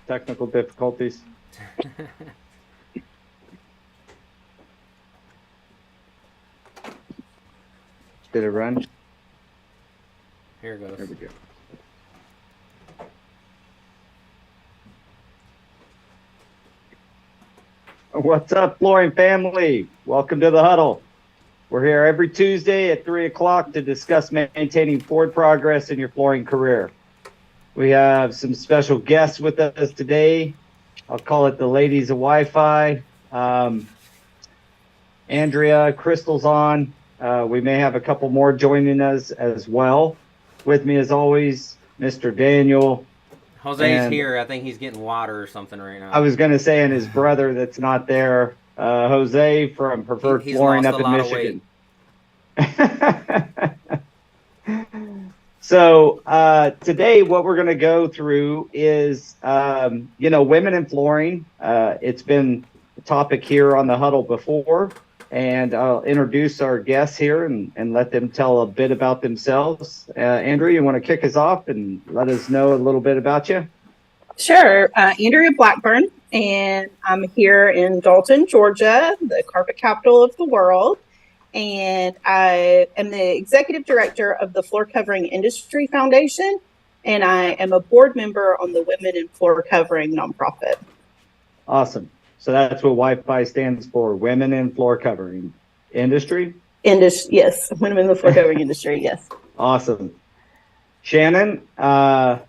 technical difficulties. Did it run? Here it goes. There we go. What's up, flooring family? Welcome to the Huddle. We're here every Tuesday at 3 o'clock to discuss maintaining forward progress in your flooring career. We have some special guests with us today. I'll call it the ladies of Wi-Fi. Andrea, Crystal's on. We may have a couple more joining us as well. With me, as always, Mr. Daniel. Jose's here. I think he's getting water or something right now. I was going to say, and his brother that's not there, Jose from Preferred Flooring up in Michigan. So today what we're going to go through is, women in flooring. It's been a topic here on the Huddle before, and I'll introduce our guests here and let them tell a bit about themselves. Andrea, you want to kick us off and let us know a little bit about you? Sure. Andrea Blackbourn, and I'm here in Dalton, Georgia, the carpet capital of the world. And I am the executive director of the Floor Covering Industry Foundation, and I am a board member on the Women in Floor Covering nonprofit. Awesome. So that's what Wi-Fi stands for, Women in Floor Covering Industry? Yes, Women in the Floor Covering Industry, yes. Awesome. Shannon, welcome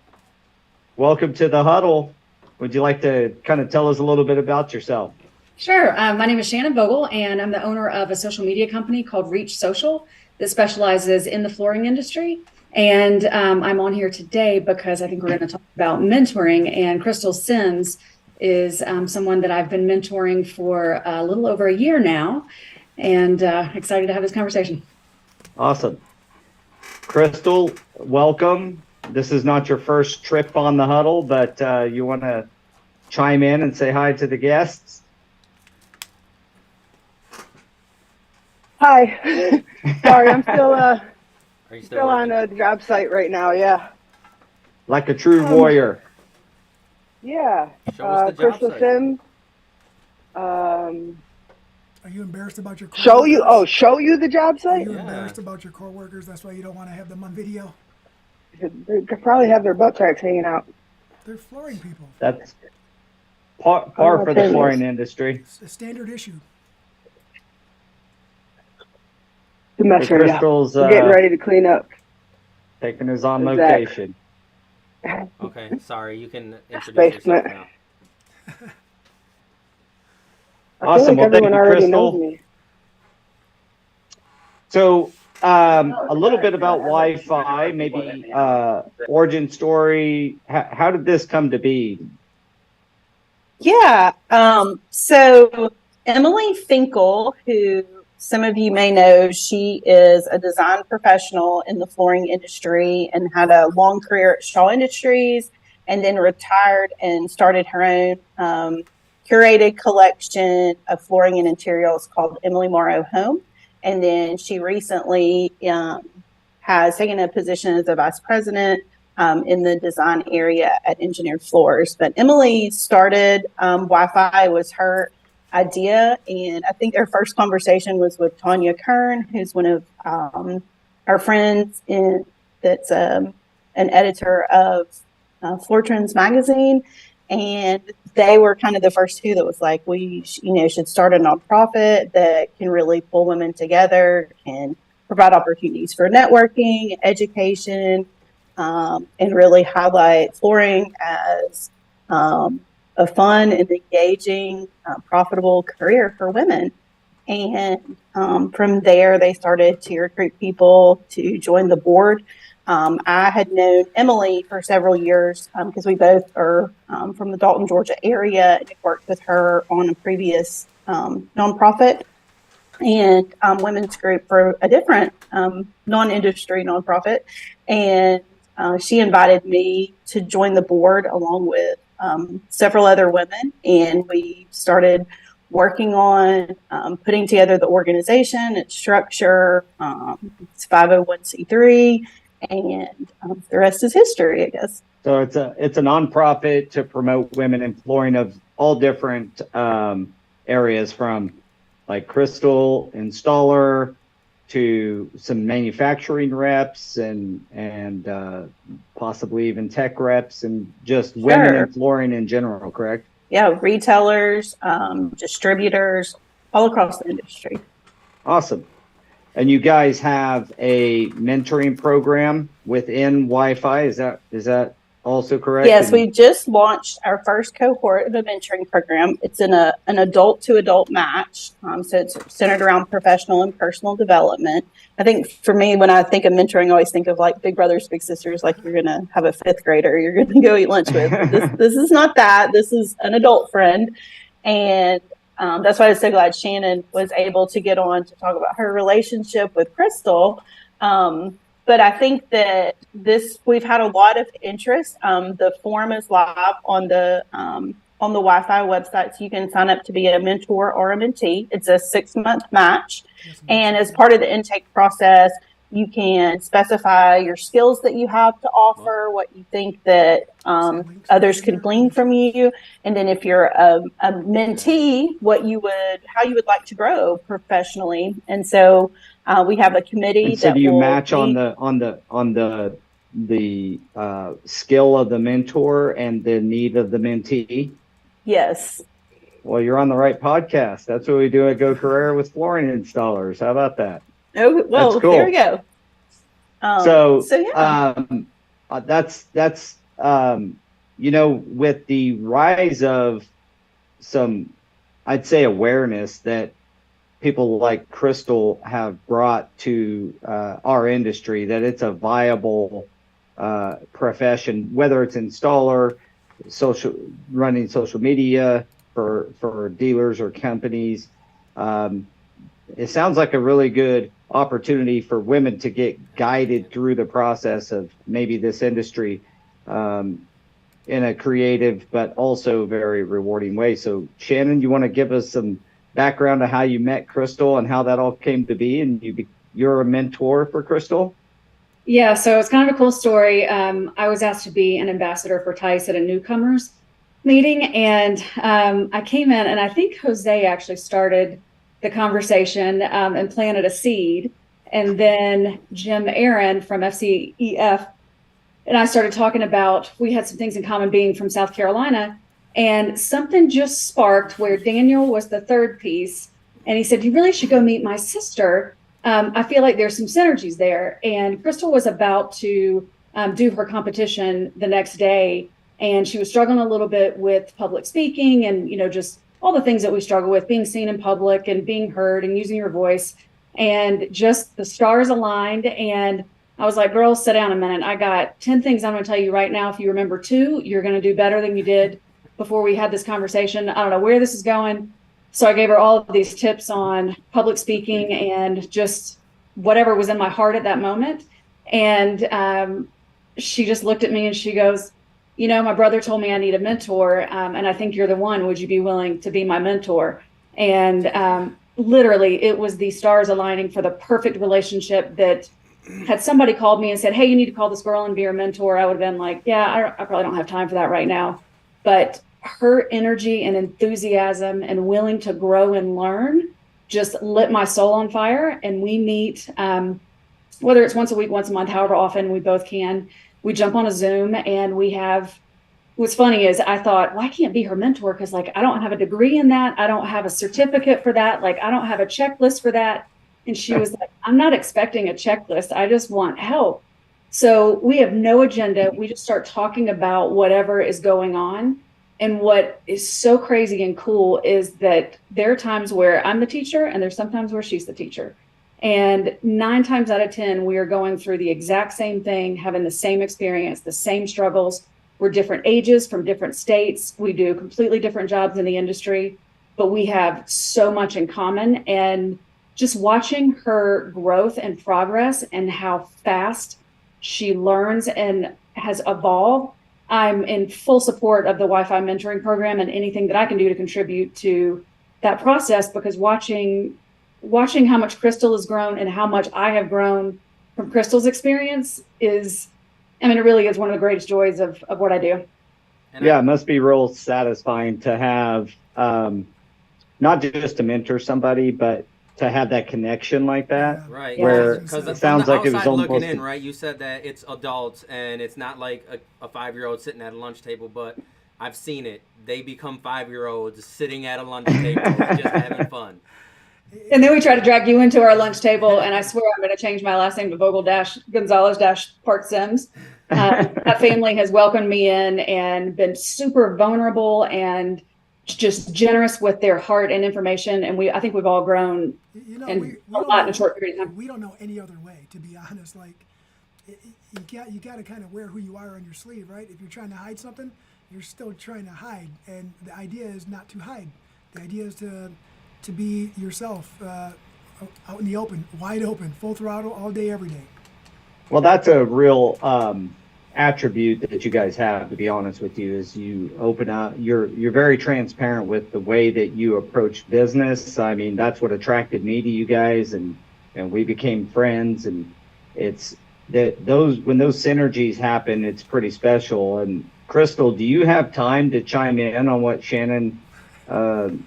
to the Huddle. Would you like to kind of tell us a little bit about yourself? Sure. My name is Shannon Vogel, and I'm the owner of a social media company called Reach Social that specializes in the flooring industry. And I'm on here today because I think we're going to talk about mentoring. And Crystal Sims is someone that I've been mentoring for a little over a year now, and excited to have this conversation. Awesome. Crystal, welcome. This is not your first trip on the Huddle, but you want to chime in and say hi to the guests? Hi. Sorry, I'm still on a job site right now. Yeah. Like a true warrior. Yeah. Show us the job Crystal site. Sim. Are you embarrassed about your Show you the job Are site? you Yeah. embarrassed about your coworkers? That's why you don't want to have them on video. They could probably have their butt cracks hanging out. They're flooring people. That's par for the flooring industry. It's a standard issue. The mess right now. Crystal's We're getting ready to clean up. taking us on Exactly. location. Okay, sorry. You can introduce yourself Basement. now. I feel Awesome. like Well, thank everyone you, already knows Crystal. me. So a little bit about Wi-Fi, maybe origin story. How did this come to be? Yeah. So Emily Finkel, who some of you may know, she is a design professional in the flooring industry and had a long career at Shaw Industries, and then retired and started her own curated collection of flooring and interiors called Emily Morrow Home. And then she recently has taken a position as a vice president in the design area at Engineered Floors. But Emily started Wi-Fi, was her idea, and I think their first conversation was with Tanya Kern, who's one of our friends that's an editor of Floor Trends magazine, and they were kind of the first two that was like, we should start a nonprofit that can really pull women together and provide opportunities for networking, education, and really highlight flooring as a fun and engaging, profitable career for women. And from there, they started to recruit people to join the board. I had known Emily for several years because we both are from the Dalton, Georgia area, and worked with her on a previous nonprofit and women's group for a different non-industry nonprofit. And she invited me to join the board along with several other women, and we started working on putting together the organization, its structure. It's 501c3, And the rest is history, I guess. So it's a nonprofit to promote women in flooring of all different areas, from like crystal installer to some manufacturing reps and possibly even tech reps, and just women in flooring in general, correct? Yeah, retailers, distributors, all across the industry. Awesome. And you guys have a mentoring program within Wi-Fi. Is that also correct? Yes, we just launched our first cohort of a mentoring program. It's in an adult to adult match. So it's centered around professional and personal development. I think for me, when I think of mentoring, I always think of like big brothers, big sisters, like you're going to have a fifth grader you're going to go eat lunch with. This is not that. This is an adult friend. And that's why I was so glad Shannon was able to get on to talk about her relationship with Crystal. But I think that we've had a lot of interest. The form is live on the Wi-Fi website, so you can sign up to be a mentor or a mentee. It's a 6-month match. And as part of the intake process, you can specify your skills that you have to offer, what you think that others could glean from you. And then if you're a mentee, how you would like to grow professionally. And so we have a committee. And so do you match on the skill of the mentor and the need of the mentee? Yes. Well, you're on the right podcast. That's what we do at Go Carerra with flooring installers. How about that? Oh, well, that's cool. There we go. That's with the rise of some, I'd say, awareness that people like Crystal have brought to our industry, that it's a viable profession, whether it's installer, running social media for dealers or companies. It sounds like a really good opportunity for women to get guided through the process of maybe this industry in a creative but also very rewarding way. So Shannon, you want to give us some background to how you met Crystal and how that all came to be, and you're a mentor for Crystal? Yeah, so it's kind of a cool story. I was asked to be an ambassador for Tice at a newcomers meeting, and I came in, and I think Jose actually started the conversation and planted a seed, and then Jim Aaron from FCEF and I started talking about, we had some things in common being from South Carolina, and something just sparked where Daniel was the third piece, and he said, you really should go meet my sister. I feel like there's some synergies there. And Crystal was about to do her competition the next day, and she was struggling a little bit with public speaking and, just all the things that we struggle with, being seen in public and being heard and using your voice. And just the stars aligned. And I was like, girls, sit down a minute. I got 10 things I'm going to tell you right now. If you remember 2, you're going to do better than you did before we had this conversation. I don't know where this is going. So I gave her all of these tips on public speaking and just whatever was in my heart at that moment. And she just looked at me and she goes, my brother told me I need a mentor, and I think you're the one. Would you be willing to be my mentor? And literally, it was the stars aligning for the perfect relationship that had somebody called me and said, hey, you need to call this girl and be her mentor, I would have been like, yeah, I probably don't have time for that right now. But her energy and enthusiasm and willing to grow and learn just lit my soul on fire. And we meet, whether it's once a week, once a month, however often we both can. We jump on a Zoom and we have, what's funny is I thought, well, I can't be her mentor because I don't have a degree in that. I don't have a certificate for that. I don't have a checklist for that. And she was like, I'm not expecting a checklist. I just want help. So we have no agenda. We just start talking about whatever is going on. And what is so crazy and cool is that there are times where I'm the teacher and there's sometimes where she's the teacher. And 9 times out of 10, we are going through the exact same thing, having the same experience, the same struggles. We're different ages from different states. We do completely different jobs in the industry, but we have so much in common. And just watching her growth and progress and how fast she learns and has evolved, I'm in full support of the Wi-Fi mentoring program and anything that I can do to contribute to that process, because watching how much Crystal has grown and how much I have grown from Crystal's experience is, I mean, it really is one of the greatest joys of what I do. Yeah, it must be real satisfying to have, not just to mentor somebody, but to have that connection like that. Right. Where because it sounds like it was looking almost in, right? You said that it's adults and it's not like a 5-year-old sitting at a lunch table, but I've seen it. They become 5-year-olds sitting at a lunch table and just having fun. And then we try to drag you into our lunch table, and I swear I'm going to change my last name to Vogel-Gonzalez-Park Sims. That family has welcomed me in and been super vulnerable and just generous with their heart and information. And I think we've all grown a lot in a short period of time. We don't know any other way, to be honest. Like, you got to kind of wear who you are on your sleeve, right? If you're trying to hide something, you're still trying to hide. And the idea is not to hide. The idea is to be yourself, out in the open, wide open, full throttle, all day, every day. Well, that's a real attribute that you guys have, to be honest with you, is you open up. You're very transparent with the way that you approach business. I mean, that's what attracted me to you guys, and we became friends. And it's that when those synergies happen, it's pretty special. And Crystal, do you have time to chime in on what Shannon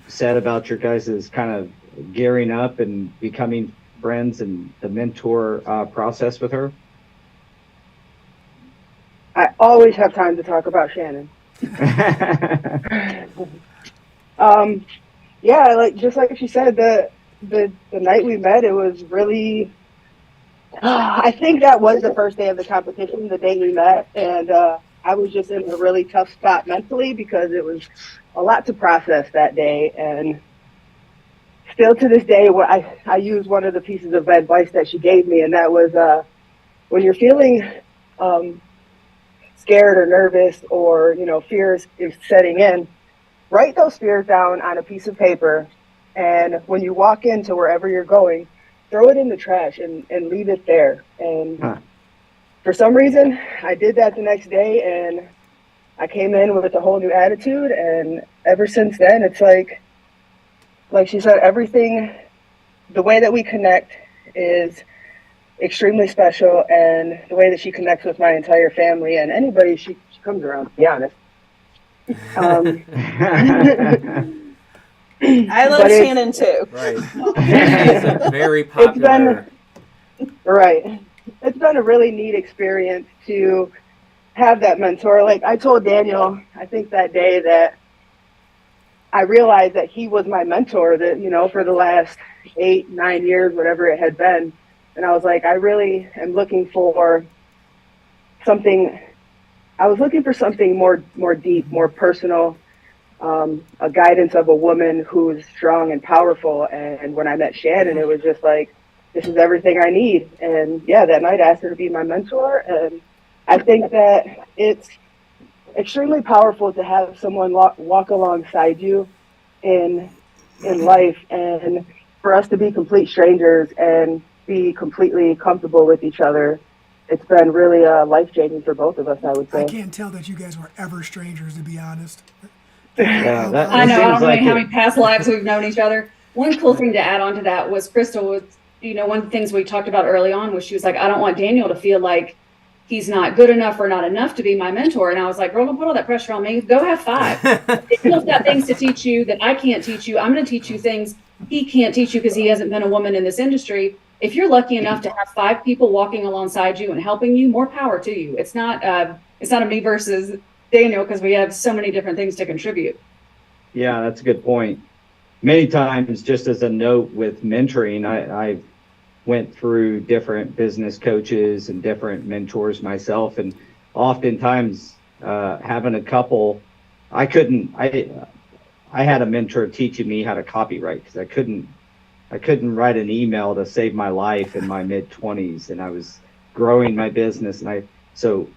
said about your guys' kind of gearing up and becoming friends and the mentor process with her? I always have time to talk about Shannon. Yeah, just like she said, the night we met, it was really, I think that was the first day of the competition, the day we met, and I was just in a really tough spot mentally because it was a lot to process that day. And still to this day, I use one of the pieces of advice that she gave me, and that was when you're feeling scared or nervous, or fear is setting in, write those fears down on a piece of paper, and when you walk into wherever you're going, throw it in the trash and leave it there. And for some reason, I did that the next day, and I came in with a whole new attitude. And ever since then, it's like she said, everything, the way that we connect is extremely special, and the way that she connects with my entire family and anybody she comes around, to be honest. I love Shannon too. Right. It's very popular. It's been a really neat experience to have that mentor. Like I told Daniel, I think that day, that I realized that he was my mentor, that, for the last 8-9 years, whatever it had been. And I was like, I really am looking for something. I was looking for something more deep, more personal, a guidance of a woman who's strong and powerful. And when I met Shannon, it was just like, this is everything I need. And yeah, that night I asked her to be my mentor. And I think that it's extremely powerful to have someone walk alongside you in life, and for us to be complete strangers and be completely comfortable with each other. It's been really life-changing for both of us, I would say. I can't tell that you guys were ever strangers, to be honest. Yeah, I know. I don't know how many past lives we've known each other. One cool thing to add on to that was Crystal was, one of the things we talked about early on was she was like, I don't want Daniel to feel like he's not good enough or not enough to be my mentor. And I was like, girl, don't put all that pressure on me. Go have 5. If he's got things to teach you that I can't teach you, I'm going to teach you things he can't teach you because he hasn't been a woman in this industry. If you're lucky enough to have 5 people walking alongside you and helping you, more power to you. It's not a me versus Daniel, because we have so many different things to contribute. Yeah, that's a good point. Many times, just as a note with mentoring, I went through different business coaches and different mentors myself, and oftentimes having a couple, I had a mentor teaching me how to copyright because I couldn't write an email to save my life in my mid-20s, and I was growing my business, and so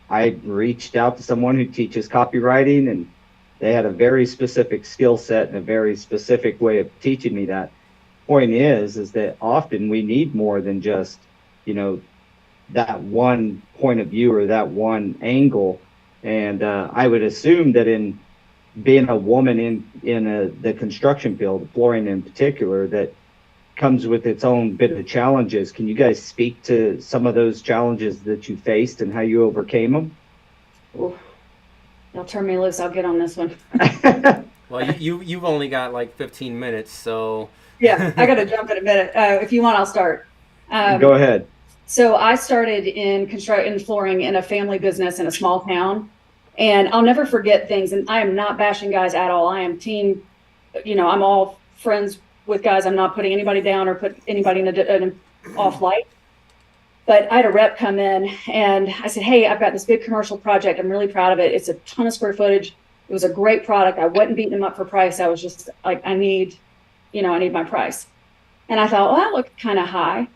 I reached out to someone who teaches copywriting, and they had a very specific skill set and a very specific way of teaching me that. Point is that often we need more than just, that one point of view or that one angle. And I would assume that in being a woman in the construction field, flooring in particular, that comes with its own bit of challenges. Can you guys speak to some of those challenges that you faced and how you overcame them? Ooh. Y'all turn me loose. I'll get on this one. Well, you've only got like 15 minutes, so Yeah, I got to jump in a minute. If you want, I'll start. Go ahead. So I started in flooring in a family business in a small town, and I'll never forget things. And I am not bashing guys at all. I am team, I'm all friends with guys. I'm not putting anybody down or put anybody in an off light. But I had a rep come in and I said, hey, I've got this big commercial project. I'm really proud of it. It's a ton of square footage. It was a great product. I wasn't beating them up for price. I was just like, I need my price. And I thought, well, that looked kind of high.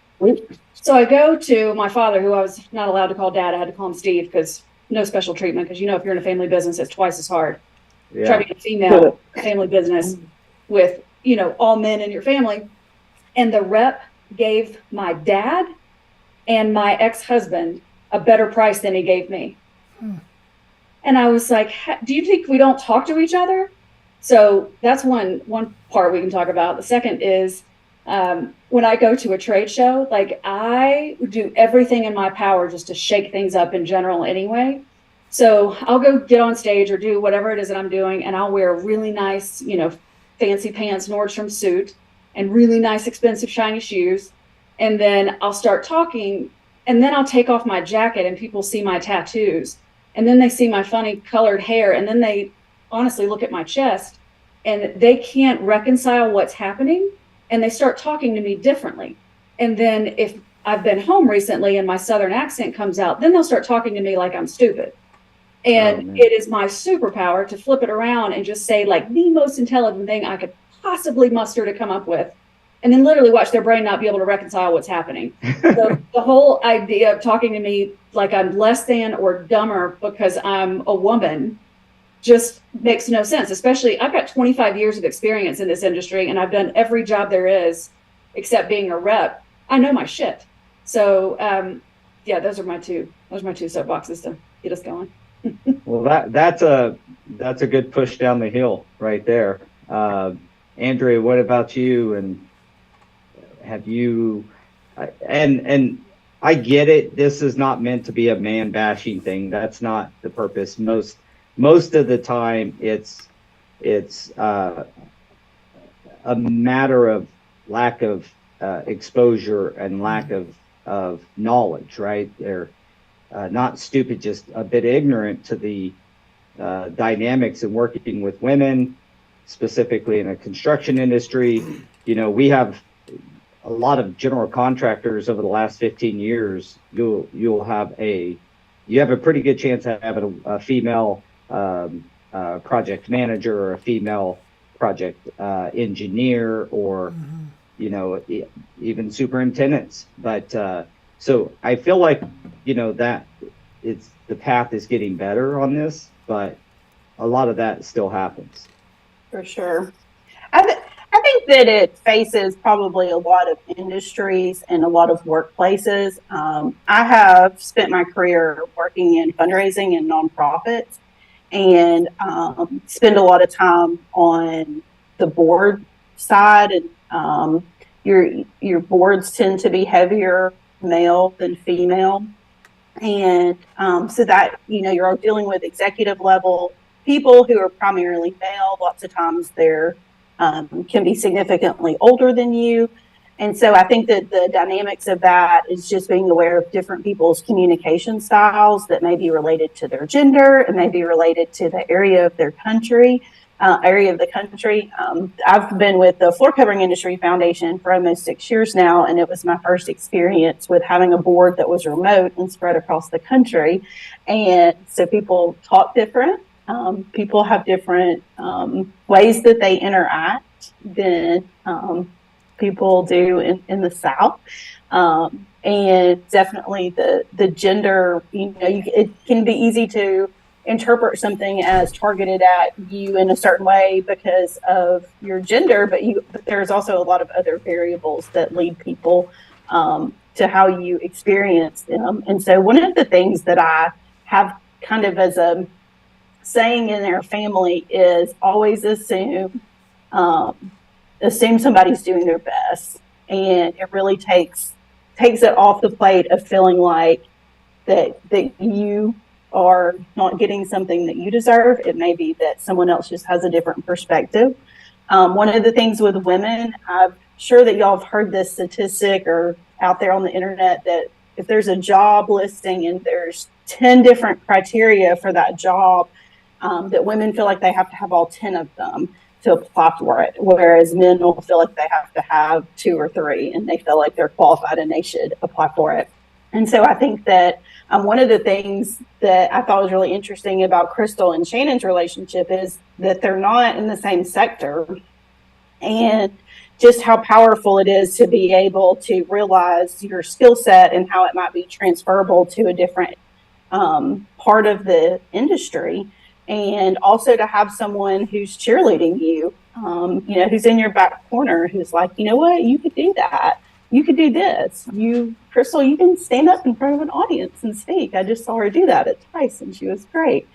So I go to my father, who I was not allowed to call dad. I had to call him Steve because no special treatment. Because, if you're in a family business, it's twice as hard. Yeah. Try to be a female family business with, all men in your family. And the rep gave my dad and my ex-husband a better price than he gave me. And I was like, do you think we don't talk to each other? So that's one part we can talk about. The second is when I go to a trade show, like I do everything in my power just to shake things up in general anyway. So I'll go get on stage or do whatever it is that I'm doing, and I'll wear a really nice, fancy pants Nordstrom suit and really nice expensive shiny shoes. And then I'll start talking, and then I'll take off my jacket and people see my tattoos, and then they see my funny colored hair, and then they honestly look at my chest and they can't reconcile what's happening, and they start talking to me differently. And then if I've been home recently and my Southern accent comes out, then they'll start talking to me like I'm stupid. And it is my superpower to flip it around and just say like the most intelligent thing I could possibly muster to come up with, and then literally watch their brain not be able to reconcile what's happening. So the whole idea of talking to me like I'm less than or dumber because I'm a woman just makes no sense. Especially, I've got 25 years of experience in this industry, and I've done every job there is except being a rep. I know my shit. So those are my two soapboxes to get us going. Well, that's a good push down the hill right there. Andrea, what about you? And have you, and I get it. This is not meant to be a man bashing thing. That's not the purpose. Most of the time it's a matter of lack of exposure and lack of knowledge, right? They're not stupid, just a bit ignorant to the dynamics of working with women, specifically in a construction industry. We have a lot of general contractors over the last 15 years. You have a pretty good chance of having a female project manager or a female project engineer, or even superintendents. But so I feel like that the path is getting better on this, but a lot of that still happens. For sure. I think that it faces probably a lot of industries and a lot of workplaces. I have spent my career working in fundraising and nonprofits, and spend a lot of time on the board side. And your boards tend to be heavier male than female. And so that, you're dealing with executive level people who are primarily male. Lots of times they're can be significantly older than you. And so I think that the dynamics of that is just being aware of different people's communication styles that may be related to their gender and may be related to the area of the country. I've been with the Floor Covering Industry Foundation for almost 6 years now, and it was my first experience with having a board that was remote and spread across the country. And so people talk different. People have different ways that they interact than people do in the South. And definitely the gender, it can be easy to interpret something as targeted at you in a certain way because of your gender, but there's also a lot of other variables that lead people to how you experience them. And so one of the things that I have kind of as a saying in their family is always assume somebody's doing their best. and it really takes it off the plate of feeling like that you are not getting something that you deserve. It may be that someone else just has a different perspective. One of the things with women, I'm sure that y'all have heard this statistic or out there on the internet, that if there's a job listing and there's 10 different criteria for that job, that women feel like they have to have all 10 of them to apply for it, whereas men will feel like they have to have 2 or 3 and they feel like they're qualified and they should apply for it. And so I think that one of the things that I thought was really interesting about Crystal and Shannon's relationship is that they're not in the same sector, and just how powerful it is to be able to realize your skill set and how it might be transferable to a different part of the industry. And also to have someone who's cheerleading you, who's in your back corner, who's like, you know what, you could do that. You could do this. Crystal, you can stand up in front of an audience and speak. I just saw her do that at Tice, and she was great.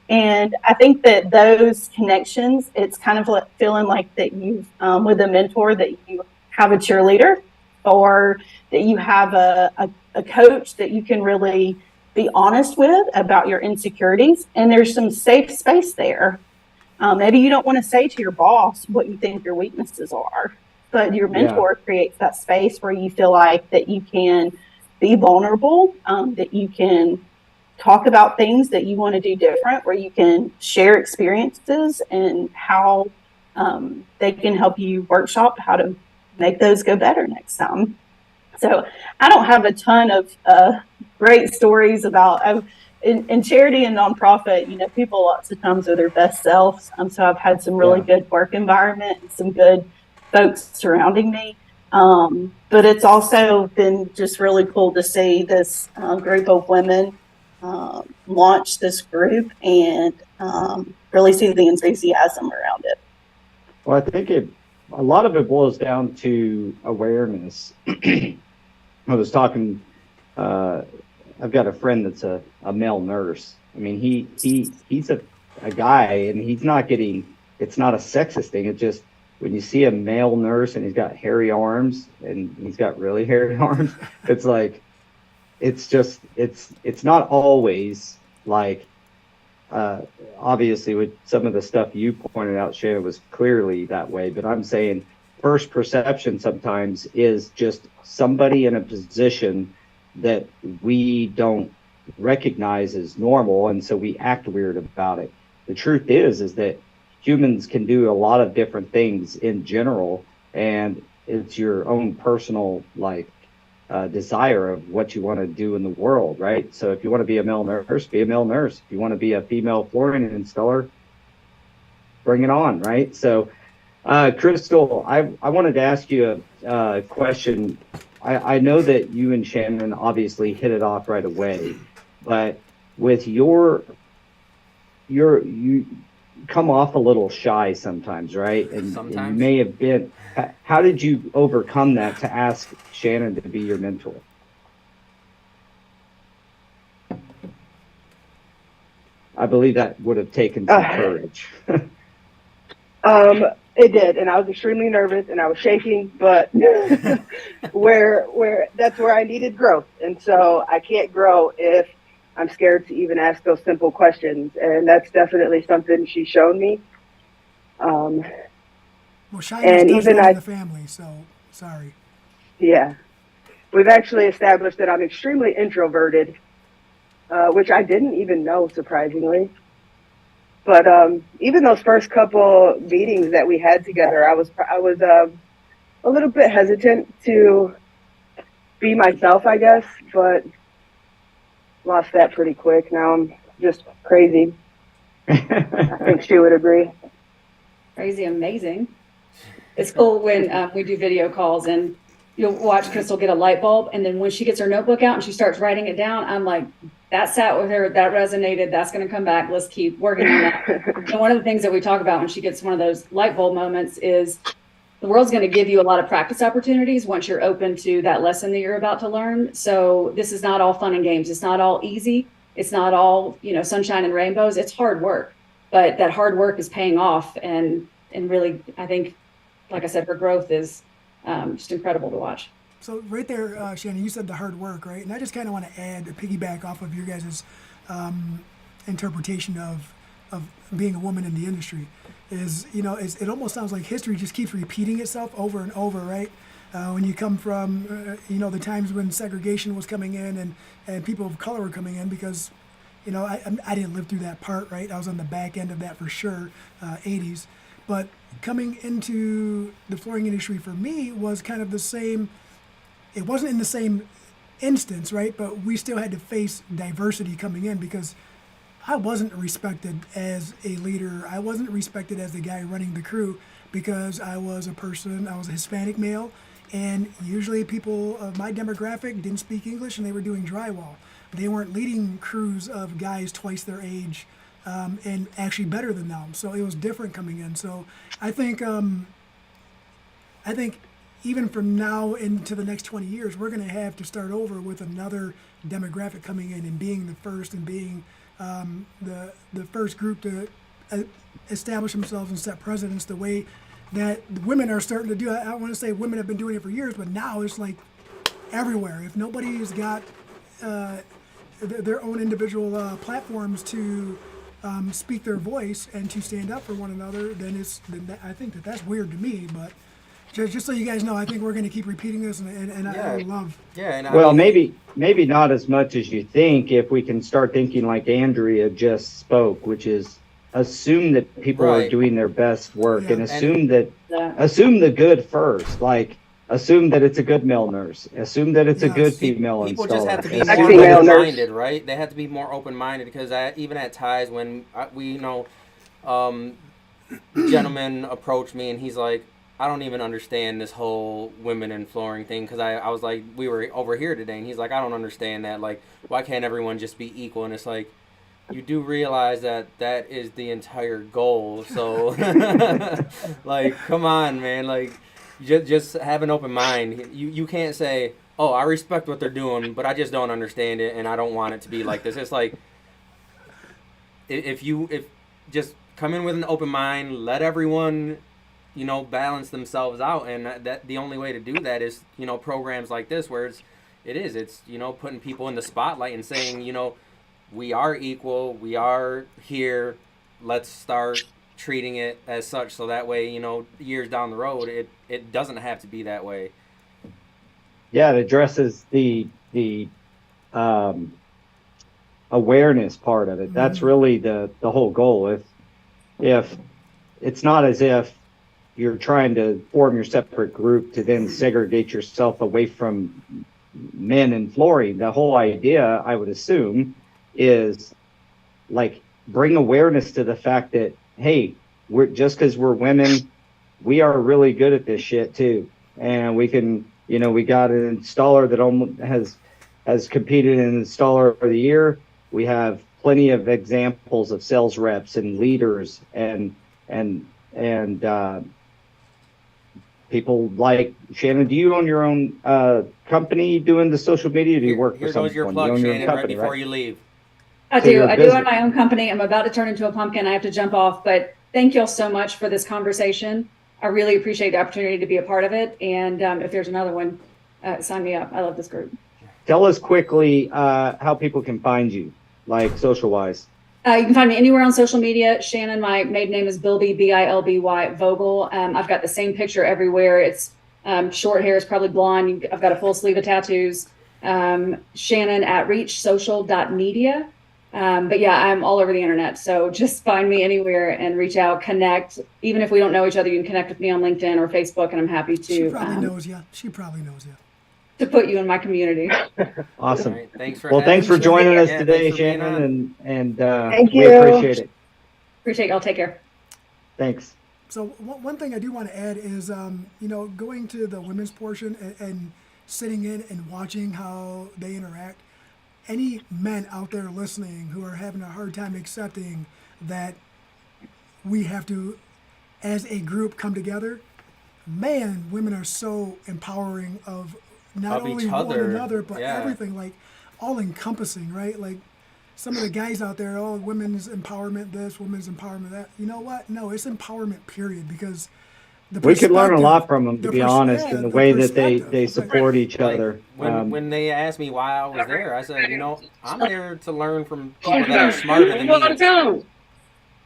And I think that those connections, it's kind of like feeling like that you've, with a mentor, that you have a cheerleader, or that you have a coach that you can really be honest with about your insecurities. And there's some safe space there. Maybe you don't want to say to your boss what you think your weaknesses are, but your mentor creates that space where you feel like that you can be vulnerable, that you can talk about things that you want to do different, where you can share experiences and how they can help you workshop how to make those go better next time. So I don't have a ton of great stories about in charity and nonprofit, people lots of times are their best selves. So I've had some really good work environment and some good folks surrounding me. But it's also been just really cool to see this group of women launch this group and really see the enthusiasm around it. Well, I think a lot of it boils down to awareness. I was talking, I've got a friend that's a male nurse. I mean, he's a guy, and he's not getting, it's not a sexist thing. It's just when you see a male nurse and he's got hairy arms and he's got really hairy arms, it's like, it's not always like, obviously with some of the stuff you pointed out, Shannon, was clearly that way, but I'm saying first perception sometimes is just somebody in a position that we don't recognize as normal, and so we act weird about it. The truth is that humans can do a lot of different things in general, and it's your own personal desire of what you want to do in the world, right? So if you want to be a male nurse, be a male nurse. If you want to be a female flooring installer, bring it on, right? So Crystal, I wanted to ask you a question. I know that you and Shannon obviously hit it off right away, but with you come off a little shy sometimes, right? And Sometimes. you may have been. How did you overcome that to ask Shannon to be your mentor? I believe that would have taken some courage. It did, and I was extremely nervous and I was shaking, but where that's where I needed growth. And so I can't grow if I'm scared to even ask those simple questions. And that's definitely something she's shown me. Well, shyness does run in the family, so sorry. Yeah. We've actually established that I'm extremely introverted, which I didn't even know, surprisingly. But even those first couple meetings that we had together, I was a little bit hesitant to be myself, I guess, but lost that pretty quick. Now I'm just crazy. I think she would agree. Crazy, amazing. It's cool when we do video calls and you'll watch Crystal get a light bulb, and then when she gets her notebook out and she starts writing it down, I'm like, that sat with her, that resonated, that's going to come back, let's keep working on that. And one of the things that we talk about when she gets one of those light bulb moments is the world's going to give you a lot of practice opportunities once you're open to that lesson that you're about to learn. So this is not all fun and games. It's not all easy. It's not all, sunshine and rainbows. It's hard work, but that hard work is paying off. And really, I think, like I said, her growth is just incredible to watch. So right there, Shannon, you said the hard work, right? And I just kind of want to add a piggyback off of your guys' interpretation of being a woman in the industry. Is it almost sounds like history just keeps repeating itself over and over, right? When you come from the times when segregation was coming in and people of color were coming in, because I didn't live through that part, right? I was on the back end of that for sure, 80s. But coming into the flooring industry for me was kind of the same. It wasn't in the same instance, right? But we still had to face diversity coming in, because I wasn't respected as a leader. I wasn't respected as the guy running the crew, because I was a Hispanic male, and usually people of my demographic didn't speak English and they were doing drywall. They weren't leading crews of guys twice their age and actually better than them. So it was different coming in. So I think even from now into the next 20 years, we're going to have to start over with another demographic coming in and being the first and being the first group to establish themselves and set precedents the way that women are starting to do. I don't want to say women have been doing it for years, but now it's like everywhere. If nobody's got their own individual platforms to speak their voice and to stand up for one another, then I think that's weird to me. But just so you guys know, I think we're going to keep repeating this, and I love. Yeah, and well, maybe not as much as you think. If we can start thinking like Andrea just spoke, which is assume that people are doing their best work, and assume the good first. Like assume that it's a good male nurse. Assume that it's a good female people installer. Just have to be Assume more open-minded, right? They have to be more open-minded, because even at ties, when gentleman approached me and he's like, I don't even understand this whole women in flooring thing, because I was like, we were over here today, and he's like, I don't understand that. Like, why can't everyone just be equal? And it's like, you do realize that is the entire goal. So, like, come on, man. Like, just have an open mind. You can't say, oh, I respect what they're doing, but I just don't understand it, and I don't want it to be like this. It's like, if just come in with an open mind, let everyone balance themselves out, and that the only way to do that is programs like this, where it's putting people in the spotlight and saying we are equal, we are here, let's start treating it as such, so that way years down the road it doesn't have to be that way. Yeah, it addresses the awareness part of it. That's really the whole goal. If it's not as if you're trying to form your separate group to then segregate yourself away from men in flooring. The whole idea, I would assume, is like bring awareness to the fact that, hey, we're just because we're women, we are really good at this shit too. And we can, we got an installer that almost has competed in Installer of the Year. We have plenty of examples of sales reps and leaders and people like Shannon. Do you own your own company doing the social media? Do you work for someone? Here goes your plug, Shannon, right before you leave. I do own my own company. I'm about to turn into a pumpkin. I have to jump off, but thank you all so much for this conversation. I really appreciate the opportunity to be a part of it. And if there's another one, sign me up. I love this group. Tell us quickly how people can find you, like social-wise. You can find me anywhere on social media. Shannon, my maiden name is Bilby, Bilby Vogel. I've got the same picture everywhere. It's short hair, is probably blonde. I've got a full sleeve of tattoos. Shannon at reachsocial.media. But yeah, I'm all over the internet. So just find me anywhere and reach out, connect. Even if we don't know each other, you can connect with me on LinkedIn or Facebook, and I'm happy to. She probably knows you. She probably knows you. To put you in my community. Awesome. Right, thanks for joining us today, Shannon, and Thank we you. appreciate it. Appreciate y'all. Take care. Thanks. So one thing I do want to add is, going to the women's portion and sitting in and watching how they interact. Any men out there listening who are having a hard time accepting that we have to, as a group, come together, man, women are so empowering of not only one another, but everything, like all encompassing, right? Like some of the guys out there, oh, women's empowerment this, women's empowerment that. You know what? No, it's empowerment, period, because We could learn a perspective- lot from them, to the be pers- honest, yeah, in the the way that perspective. they support each Like, other. when they asked me why I was there, I said, I'm there to learn from people that are smarter than me.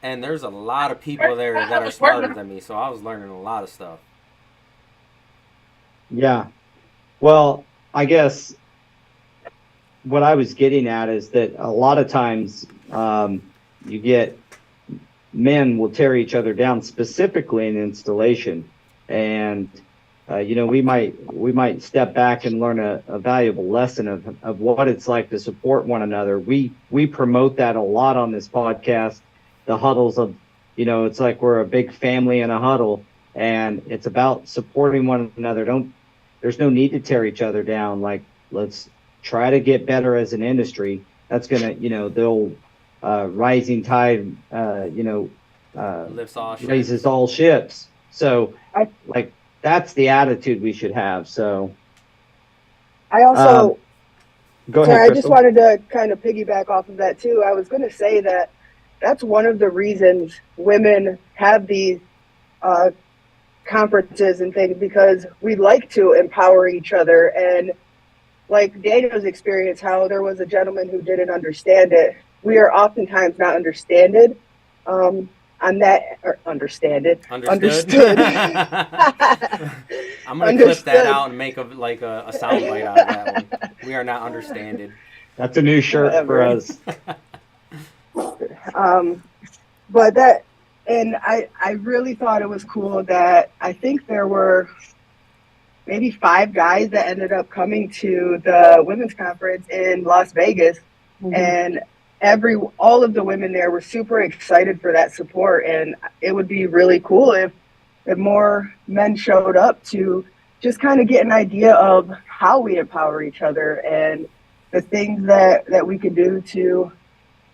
And there's a lot of people there that are smarter than me, so I was learning a lot of stuff. Yeah. Well, I guess what I was getting at is that a lot of times you get men will tear each other down, specifically in installation, and we might step back and learn a valuable lesson of what it's like to support one another. We promote that a lot on this podcast, the huddles of, it's like we're a big family in a huddle, and it's about supporting one another. There's no need to tear each other down. Like, let's try to get better as an industry. That's gonna, they'll rising tide, Lifts all ships. raises all ships. So, that's the attitude we should have. So, I also, go ahead, sorry, I just Crystal. wanted to kind of piggyback off of that too. I was going to say that that's one of the reasons women have these conferences and things, because we like to empower each other. And like Daniel's experience, how there was a gentleman who didn't understand it. We are oftentimes not understood. Understood. Understood. I'm gonna clip that out and make a soundbite out of that one. We are not understanded. That's a new shirt for us. But that, and I really thought it was cool that I think there were maybe 5 guys that ended up coming to the women's conference in Las Vegas, and all of the women there were super excited for that support. And it would be really cool if more men showed up to just kind of get an idea of how we empower each other and the things that we can do to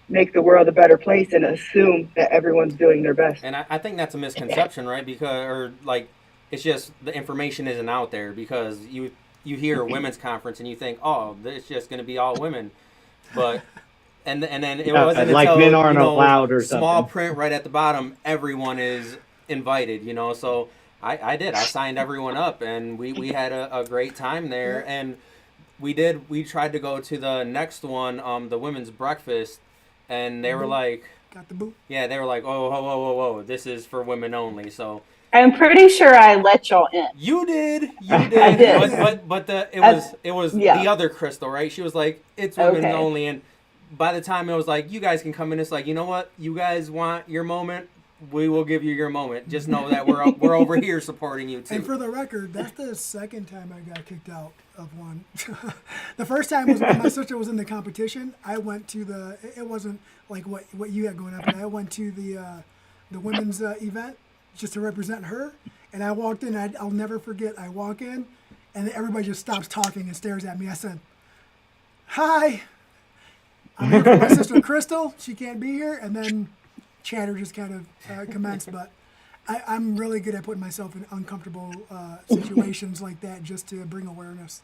make the world a better place, and assume that everyone's doing their best. And I think that's a misconception, right? It's just the information isn't out there, because you hear a women's conference and you think, oh, it's just going to be all women. But and then it wasn't like until, men aren't allowed or small something. print right at the bottom, everyone is invited, So I signed everyone up, and we had a great time there. And we tried to go to the next one, the women's breakfast, and they were like, Got the boot. yeah, they were like, oh, whoa, this is for women only. So I'm pretty sure I let y'all in. you did. I did. But it was yeah. the other Crystal, right? She was like, it's women Okay. only, and by the time it was like, you guys can come in, it's like, you know what? You guys want your moment? We will give you your moment. Just know that we're over here supporting you too. And for the record, that's the second time I got kicked out of one. The first time was when my sister was in the competition. I went to it wasn't like what you had going on, but I went to the women's event just to represent her. And I walked in, I'll never forget, I walk in, and everybody just stops talking and stares at me. I said, hi, I'm here for my sister Crystal. She can't be here. And then chatter just kind of commenced. But I'm really good at putting myself in uncomfortable situations like that, just to bring awareness.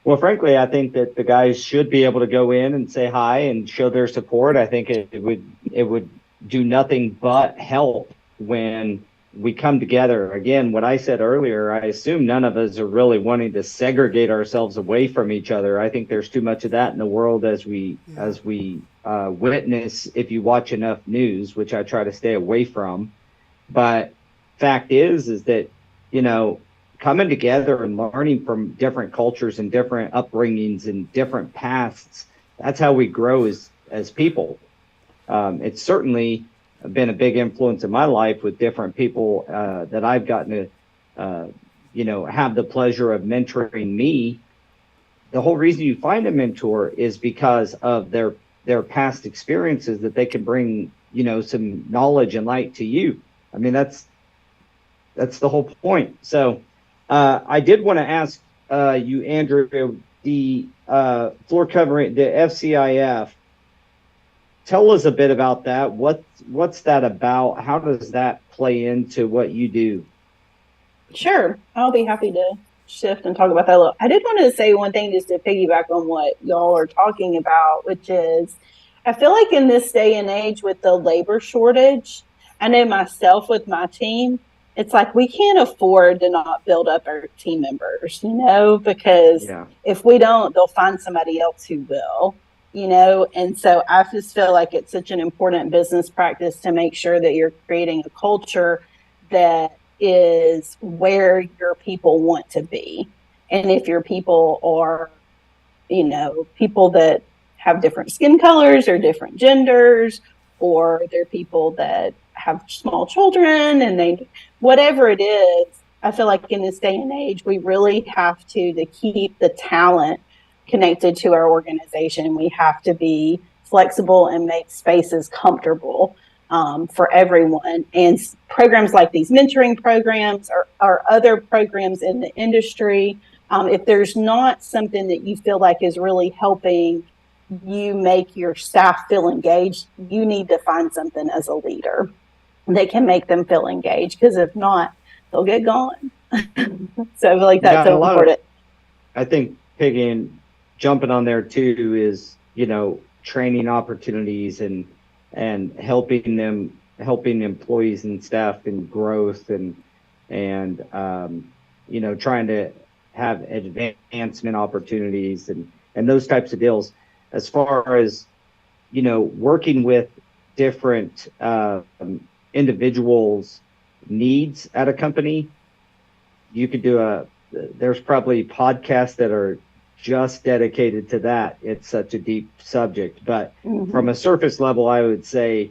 Well, frankly, I think that the guys should be able to go in and say hi and show their support. I think it would do nothing but help when we come together. Again, what I said earlier, I assume none of us are really wanting to segregate ourselves away from each other. I think there's too much of that in the world as we witness if you watch enough news, which I try to stay away from. But fact is that, coming together and learning from different cultures and different upbringings and different pasts, that's how we grow as people. It's certainly been a big influence in my life with different people that I've gotten to, have the pleasure of mentoring me. The whole reason you find a mentor is because of their past experiences, that they can bring, some knowledge and light to you. I mean, that's the whole point. So I did want to ask you, Andrew, the floor covering, the FCIF. Tell us a bit about that. What's that about? How does that play into what you do? Sure. I'll be happy to shift and talk about that a little. I did want to say one thing just to piggyback on what y'all are talking about, which is I feel like in this day and age with the labor shortage, I know myself with my team, it's like we can't afford to not build up our team members, because if we don't, they'll find somebody else who will, and so I just feel like it's such an important business practice to make sure that you're creating a culture that is where your people want to be. And if your people are, people that have different skin colors or different genders, or they're people that have small children and whatever it is, I feel like in this day and age, we really have to keep the talent connected to our organization. We have to be flexible and make spaces comfortable for everyone. And programs like these mentoring programs or other programs in the industry, if there's not something that you feel like is really helping you make your staff feel engaged, you need to find something as a leader that can make them feel engaged, because if not, they'll get gone. So I feel like that's so important. I think jumping on there too is, training opportunities and helping employees and staff in growth and trying to have advancement opportunities and those types of deals. As far as, working with different individuals' needs at a company, you could there's probably podcasts that are just dedicated to that. It's such a deep subject, but from a surface level, I would say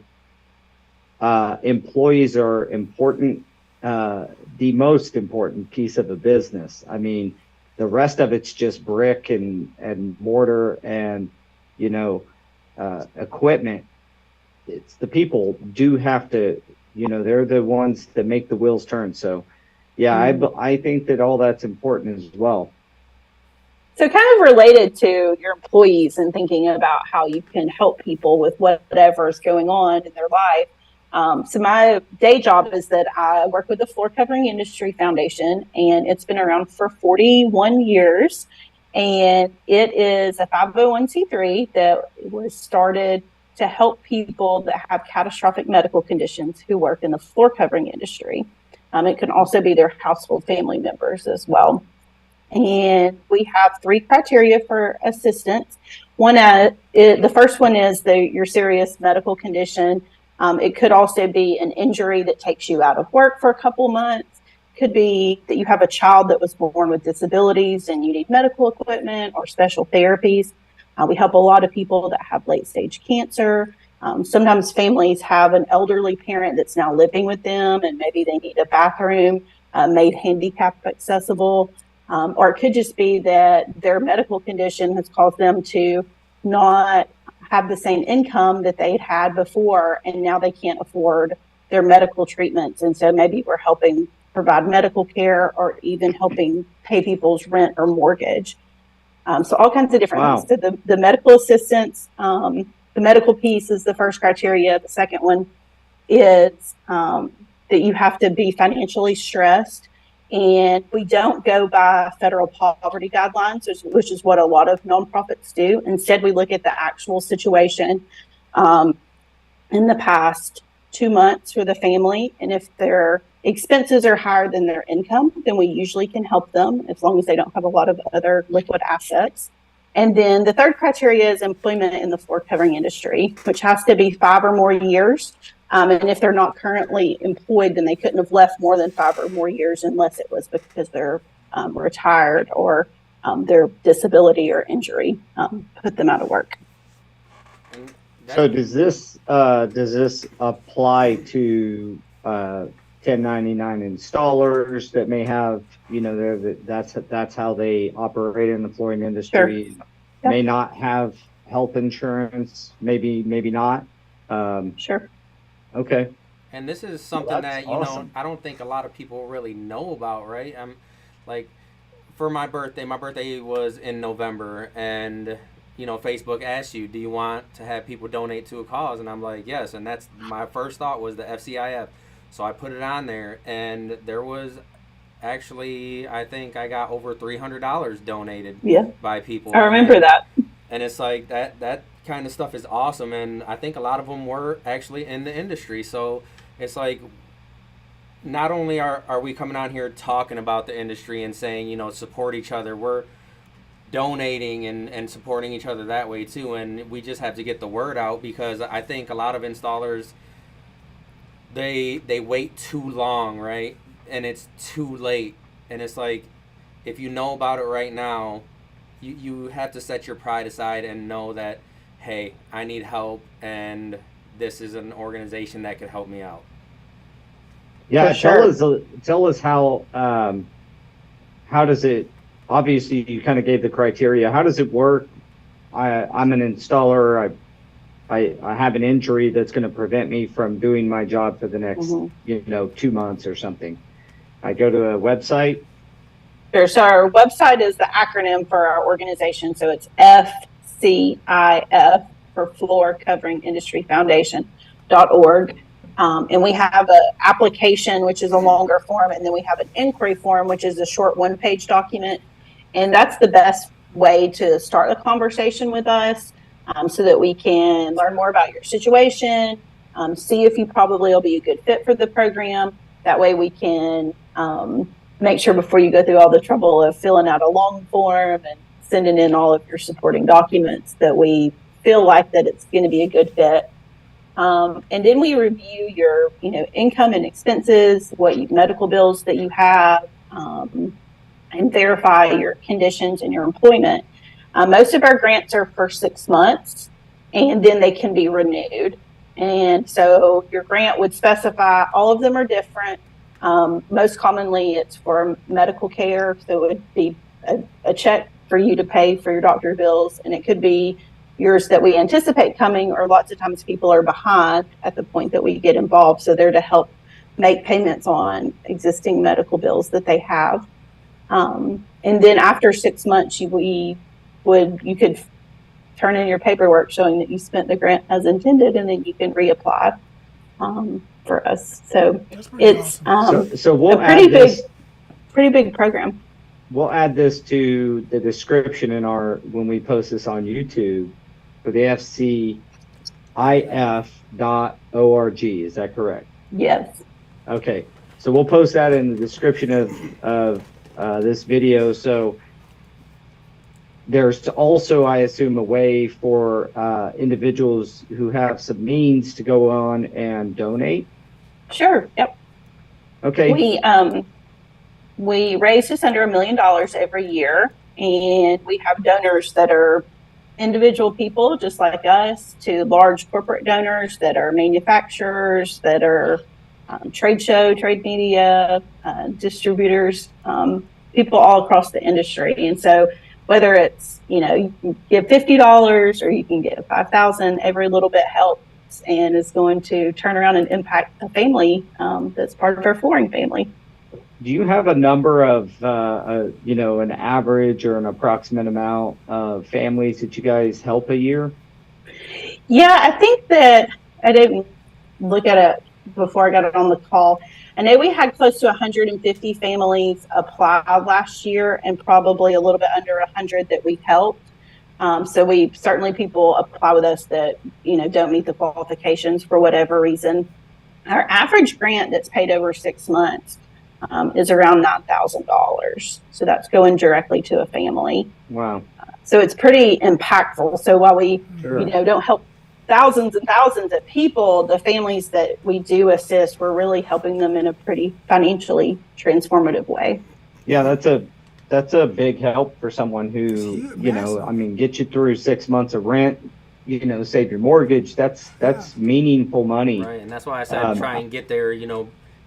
employees are important, the most important piece of a business. I mean, the rest of it's just brick and mortar and, equipment. It's the people do have to, they're the ones that make the wheels turn. So, I think that all that's important as well. So kind of related to your employees and thinking about how you can help people with whatever is going on in their life. So my day job is that I work with the Floor Covering Industry Foundation, and it's been around for 41 years. And it is a 501c3 that was started to help people that have catastrophic medical conditions who work in the floor covering industry. It can also be their household family members as well. And we have 3 criteria for assistance. The first one is your serious medical condition. It could also be an injury that takes you out of work for a couple months. Could be that you have a child that was born with disabilities and you need medical equipment or special therapies. We help a lot of people that have late stage cancer. Sometimes families have an elderly parent that's now living with them, and maybe they need a bathroom made handicap accessible. Or it could just be that their medical condition has caused them to not have the same income that they'd had before, and now they can't afford their medical treatments. And so maybe we're helping provide medical care or even helping pay people's rent or mortgage. So all kinds of different things. So the medical assistance, the medical piece is the first criteria. The second one is that you have to be financially stressed. And we don't go by federal poverty guidelines, which is what a lot of nonprofits do. Instead, we look at the actual situation in the past 2 months for the family. And if their expenses are higher than their income, then we usually can help them as long as they don't have a lot of other liquid assets. And then the third criteria is employment in the floor covering industry, which has to be 5 or more years. And if they're not currently employed, then they couldn't have left more than 5 or more years unless it was because they're retired or their disability or injury put them out of work. So does this apply to 1099 installers that may have, that's how they operate in the flooring industry? Sure. May not have health insurance, maybe not. Sure. Okay. And this is something that awesome. I don't think a lot of people really know about, right? I'm like, for my birthday was in November, and Facebook asks you, do you want to have people donate to a cause? And I'm like, yes. And that's my first thought was the FCIF. So I put it on there, and there was actually, I think I got over $300 donated by people. I remember that. And it's like that kind of stuff is awesome. And I think a lot of them were actually in the industry. So it's like, not only are we coming on here talking about the industry and saying, you know, support each other, we're donating and supporting each other that way too. And we just have to get the word out, because I think a lot of installers, they wait too long, right? And it's too late. And it's like, if you know about it right now, you have to set your pride aside and know that, hey, I need help, and this is an organization that could help me out. Yeah, For sure. tell us how does it, obviously you kind of gave the criteria. How does it work? I'm an installer. I have an injury that's going to prevent me from doing my job for the next, 2 months or something. I go to a website. Sure. So our website is the acronym for our organization. So it's FCIF, for Floor Covering Industry Foundation.org. And we have an application, which is a longer form, and then we have an inquiry form, which is a short one-page document. And that's the best way to start a conversation with us, so that we can learn more about your situation, see if you probably will be a good fit for the program. That way we can make sure before you go through all the trouble of filling out a long form and sending in all of your supporting documents that we feel like that it's going to be a good fit. And then we review your, income and expenses, medical bills that you have, and verify your conditions and your employment. Most of our grants are for 6 months, and then they can be renewed. And so your grant would specify, all of them are different. Most commonly it's for medical care. So it would be a check for you to pay for your doctor bills, and it could be yours that we anticipate coming, or lots of times people are behind at the point that we get involved. So they're to help make payments on existing medical bills that they have. And then after 6 months, you could turn in your paperwork showing that you spent the grant as intended, and then you can reapply for us. So it's awesome. So we'll a pretty big program. We'll add this to the description when we post this on YouTube for the FCIF.org. Is that correct? Yes. Okay. So we'll post that in the description of this video. So there's also, I assume, a way for individuals who have some means to go on and donate. Sure. Yep. Okay. We raise just under $1 million every year, and we have donors that are individual people just like us, to large corporate donors that are manufacturers, that are trade media, distributors, people all across the industry. And so whether it's, you can give $50 or you can give $5,000, every little bit helps and is going to turn around and impact a family that's part of our flooring family. Do you have a number of, an average or an approximate amount of families that you guys help a year? Yeah, I think that I didn't look at it before I got it on the call. I know we had close to 150 families apply last year, and probably a little bit under 100 that we've helped. So people apply with us that, don't meet the qualifications for whatever reason. Our average grant that's paid over 6 months is around $9,000. So that's going directly to a family. Wow. So it's pretty impactful. So while we, Sure. Don't help thousands and thousands of people, the families that we do assist, we're really helping them in a pretty financially transformative way. Yeah, that's a big help for someone who, get you through 6 months of rent, save your mortgage. That's meaningful money. Right, and that's why I said try and get there,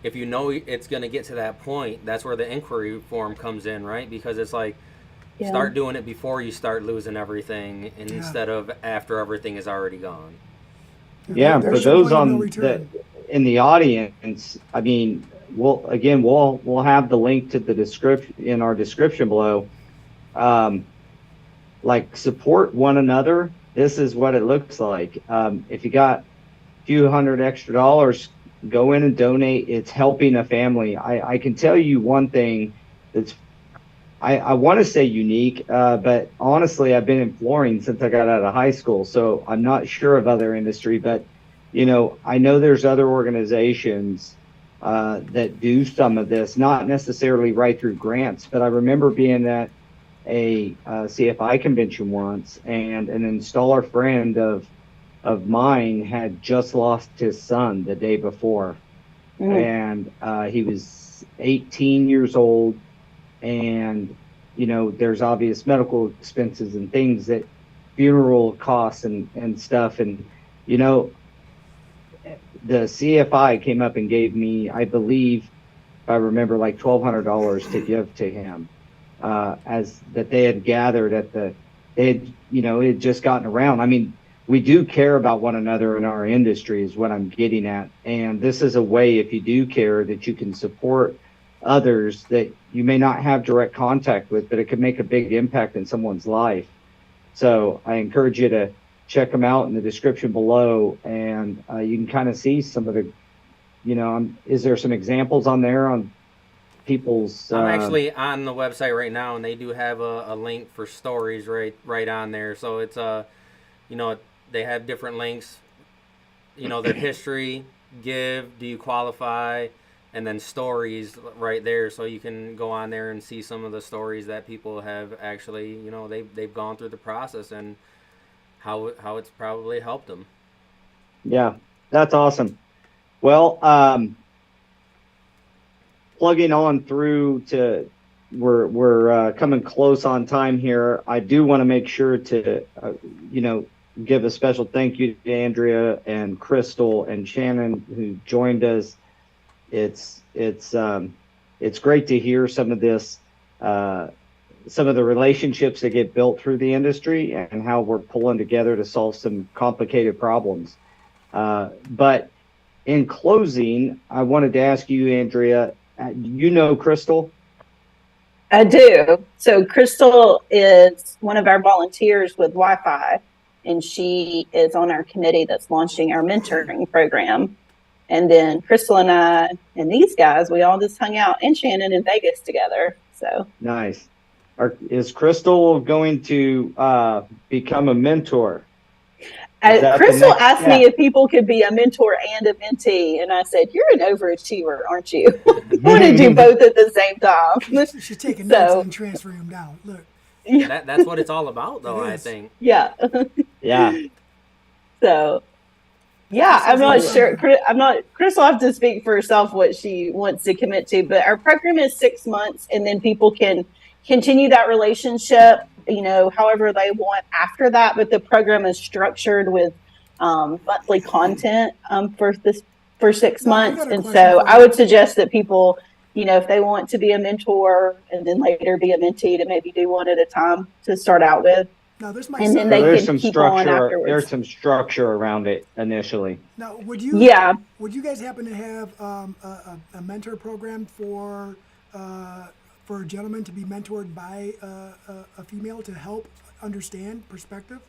if you know it's going to get to that point, that's where the inquiry form comes in, right? Because it's like, start doing it before you start losing everything, instead of after everything is already gone. Yeah, for those in the audience, I mean, we'll have the link to the description in our description below. Support one another. This is what it looks like. If you got a few $100 extra, go in and donate. It's helping a family. I can tell you one thing that's, I want to say unique, but honestly, I've been in flooring since I got out of high school, so I'm not sure of other industry, but I know there's other organizations that do some of this, not necessarily right through grants, but I remember being at a CFI convention once, and an installer friend of mine had just lost his son the day before. And he was 18 years old, and there's obvious medical expenses and things, that funeral costs and stuff, and the CFI came up and gave me, I believe, if I remember, like $1,200 to give to him, as that they had gathered it had just gotten around. I mean, we do care about one another in our industry, is what I'm getting at. And this is a way, if you do care, that you can support others that you may not have direct contact with, but it could make a big impact in someone's life. So I encourage you to check them out in the description below, and you can kind of see some of the, is there some examples on there on people's... I'm actually on the website right now, and they do have a link for stories right on there. So it's they have different links, their history, give, do you qualify, and then stories right there. So you can go on there and see some of the stories that people have actually, they've gone through the process and how it's probably helped them. Yeah, that's awesome. Well, plugging on through to, we're coming close on time here. I do want to make sure to, give a special thank you to Andrea and Crystal and Shannon, who joined us. It's great to hear some of this, some of the relationships that get built through the industry, and how we're pulling together to solve some complicated problems. But in closing, I wanted to ask you, Andrea, Crystal? I do. So Crystal is one of our volunteers with Wi-Fi, and she is on our committee that's launching our mentoring program. And then Crystal and I and these guys, we all just hung out, and Shannon, in Vegas together. So nice. Is Crystal going to become a mentor? Crystal asked me if people could be a mentor and a mentee, and I said, "You're an overachiever, aren't you? You want to do both at the same time." She's taking notes and transferring them down. Look, that's what it's all about, though. I think. Yeah. Yeah. So, yeah, I'm not sure. Crystal will have to speak for herself what she wants to commit to. But our program is 6 months, and then people can continue that relationship, however they want after that. But the program is structured with monthly content for 6 months. And so I would suggest that people, if they want to be a mentor and then later be a mentee, to maybe do one at a time to start out with. Now, there's then they can keep on afterwards. There's some structure around it initially. Now, would you guys happen to have a mentor program for a gentleman to be mentored by a female to help understand perspective?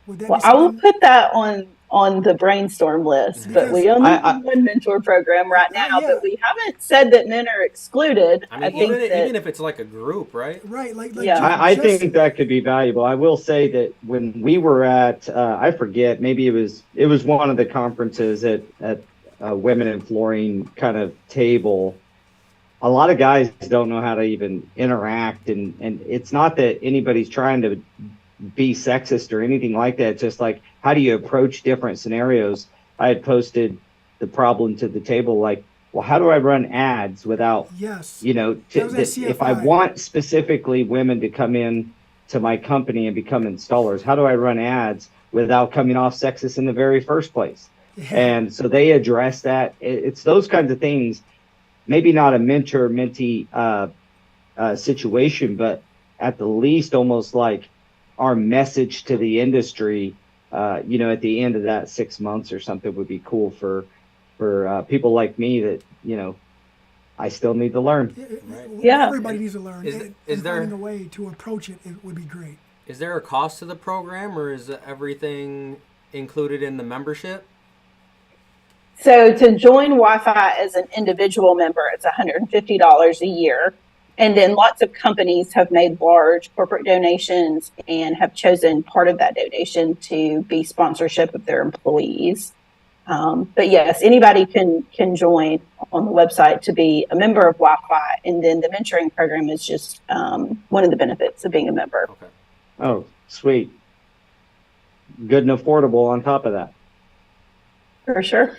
Would that I will put that on the brainstorm list, but we only have one mentor program right now, but we haven't said that men are excluded. I mean, even if it's like a group, right? Right. I think that could be valuable. I will say that when we were at, I forget, maybe it was one of the conferences at Women in Flooring kind of table. A lot of guys don't know how to even interact, and it's not that anybody's trying to be sexist or anything like that. It's just like, how do you approach different scenarios? I had posted the problem to the table, like, well, how do I run ads without, if I want specifically women to come in to my company and become installers, how do I run ads without coming off sexist in the very first place? Yeah. And so they address that. It's those kinds of things, maybe not a mentor-mentee situation, but at the least almost like our message to the industry, at the end of that 6 months or something would be cool for people like me that, I still need to learn. Yeah. Everybody needs to learn. Is there finding a way to approach it would be great. Is there a cost to the program, or is everything included in the membership? So to join Wi-Fi as an individual member, it's $150 a year. And then lots of companies have made large corporate donations and have chosen part of that donation to be sponsorship of their employees. But yes, anybody can join on the website to be a member of Wi-Fi, and then the mentoring program is just one of the benefits of being a member. Okay. Oh, sweet. Good and affordable on top of that. For sure.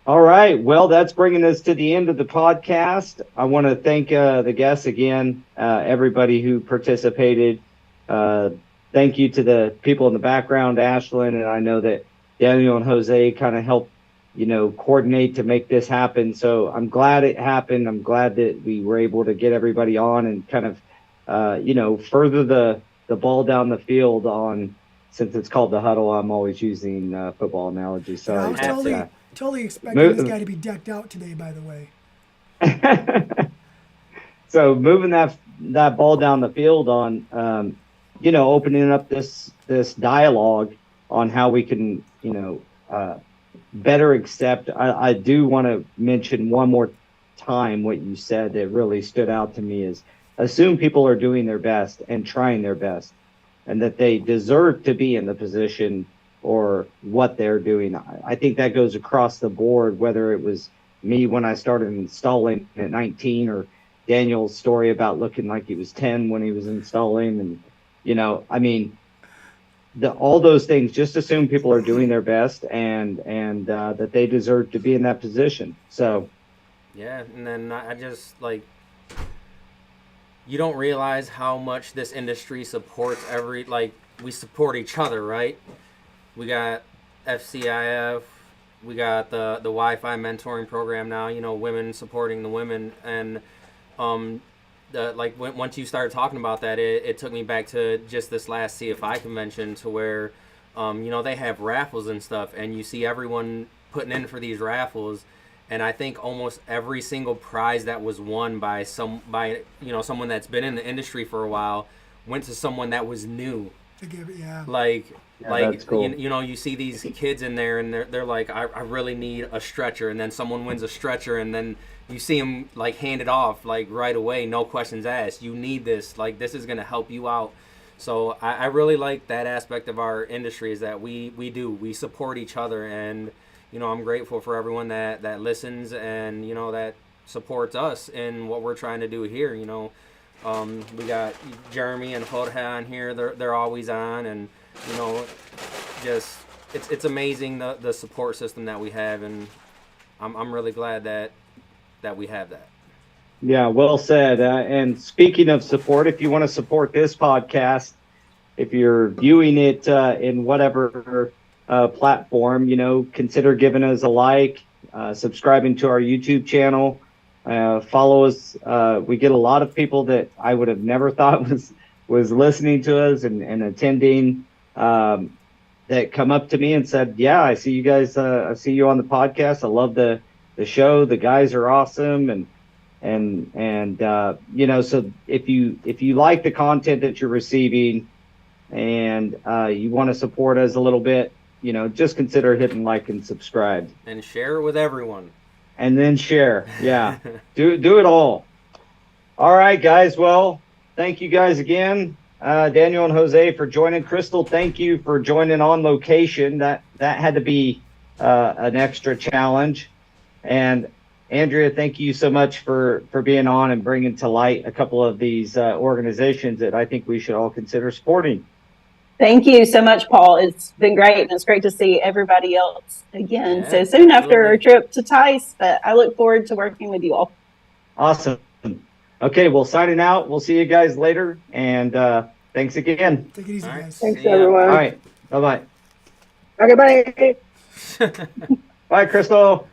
All right. Well, that's bringing us to the end of the podcast. I want to thank the guests again, everybody who participated. Thank you to the people in the background, Ashlyn, and I know that Daniel and Jose kind of helped, coordinate to make this happen. So I'm glad it happened. I'm glad that we were able to get everybody on and kind of, further the ball down the field on, since it's called the Huddle, I'm always using football analogies. So I was totally expecting this guy to be decked out today, by the way. So moving that ball down the field on, opening up this dialogue on how we can, better accept. I do want to mention one more time what you said that really stood out to me is assume people are doing their best and trying their best, and that they deserve to be in the position or what they're doing. I think that goes across the board, whether it was me when I started installing at 19 or Daniel's story about looking like he was 10 when he was installing. And, all those things, just assume people are doing their best and that they deserve to be in that position. So. Yeah. And then I just you don't realize how much this industry supports we support each other, right? We got FCIF, we got the Wi-Fi mentoring program now, women supporting the women. And once you started talking about that, it took me back to just this last CFI convention to where, they have raffles and stuff, and you see everyone putting in for these raffles. And I think almost every single prize that was won by someone that's been in the industry for a while went to someone that was new. That's cool. You see these kids in there and they're like, I really need a stretcher, and then someone wins a stretcher, and then you see them hand it off right away, no questions asked. You need this, this is gonna help you out. So I really like that aspect of our industry, is that we support each other, and I'm grateful for everyone that listens and that supports us in what we're trying to do here. We got Jeremy and Huddle on here. They're always on, and just it's amazing the support system that we have, and I'm really glad that we have that. Yeah, well said. And speaking of support, if you want to support this podcast, if you're viewing it in whatever platform, consider giving us a like, subscribing to our YouTube channel, follow us. We get a lot of people that I would have never thought was listening to us and attending, that come up to me and said, yeah, I see you guys, I see you on the podcast. I love the show. The guys are awesome. So if you like the content that you're receiving and you want to support us a little bit, just consider hitting like and subscribe. And share it with everyone. And then share. Yeah. do it all. All right, guys. Well, thank you guys again. Daniel and Jose for joining. Crystal, thank you for joining on location. That had to be an extra challenge. And Andrea, thank you so much for being on and bringing to light a couple of these organizations that I think we should all consider supporting. Thank you so much, Paul. It's been great, and it's great to see everybody else again Yeah, so soon after absolutely. our trip to Tice, but I look forward to working with you all. Awesome. Okay, well, signing out. We'll see you guys later, and thanks again. Take it easy, All right. guys. Thanks, See ya. everyone. All right, bye-bye. Okay, bye. Bye, Crystal.